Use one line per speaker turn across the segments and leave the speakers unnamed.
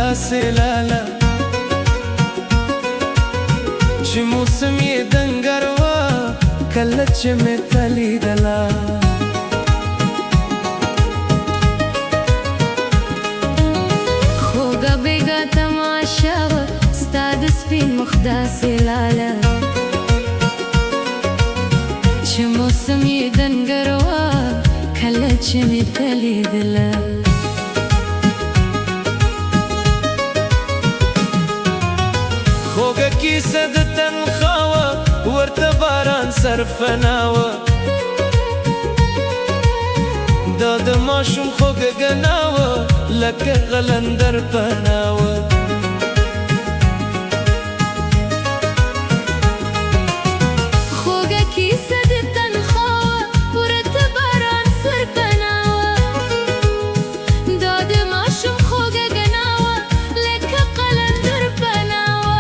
داسې لاله چې موسم یې دنګر وه کله چې مې ته لیدله
خوږه بېګا تماشه وه ستا د سپین مخ داسې لاله چې موسم یې دنګر وه کله چې مې ته لیدله
خوږه کیسه د تنخوا وه ورته باران سرفنا وه دا د ماشوم خوږه ګنا وه لکه غلندر پنا وه
خوږه کیسه د تنخوا وه ورته باران سرفنا وه دا د ماشوم خوږه ګنا وه لکه قلندر پنا وه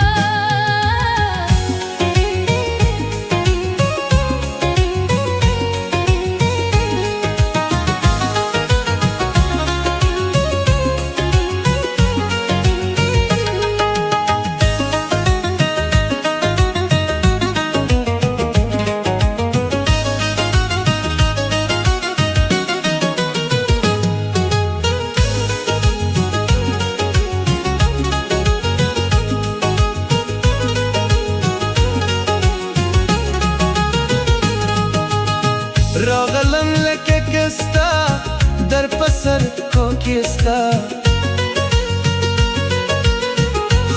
راغلم لکه کستا در پسر کوکې ستا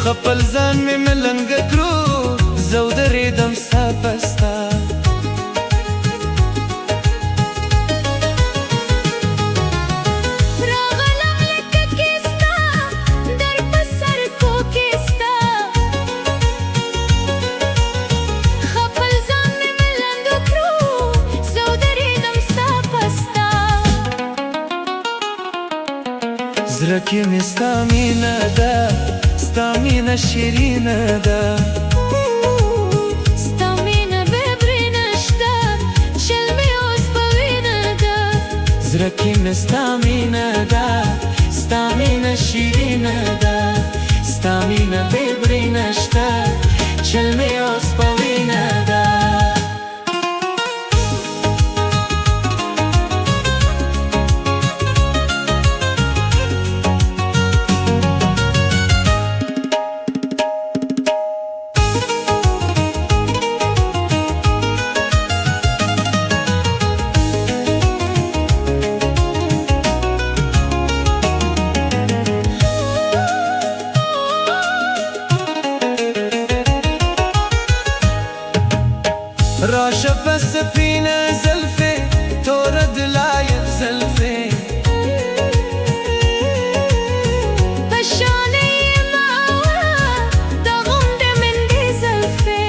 خپل ځان مې ملنګ کړو زه ودرېدم ستا په ستا
راغلم لکه کستا در پسر کوکې ستا خپل ځان مې ملنګ کړو زه ودرېدم ستا په ستا
زړه کې مې ستا مینه ده ستا مینه شیرینه ده
ستا مینه بېبرې نشته شل مې اوس په وینه ده
زړه کې مې ستا مینه ده ستا مینه شیرینه ده ستا مینه بېبرې نشته چل مې اوس په وینه ده راشه په سپینه زلفې توره د لایق زلفې
په شانې یې ماوره دا غونډې منډې زلفې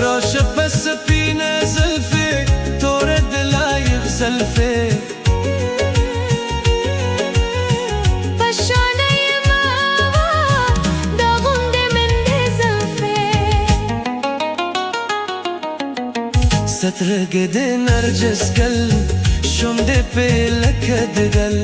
راشه په سپینه زلفې توره د لایق زلفې سترګې د نرجس ګل شونډې پې لکه د ګل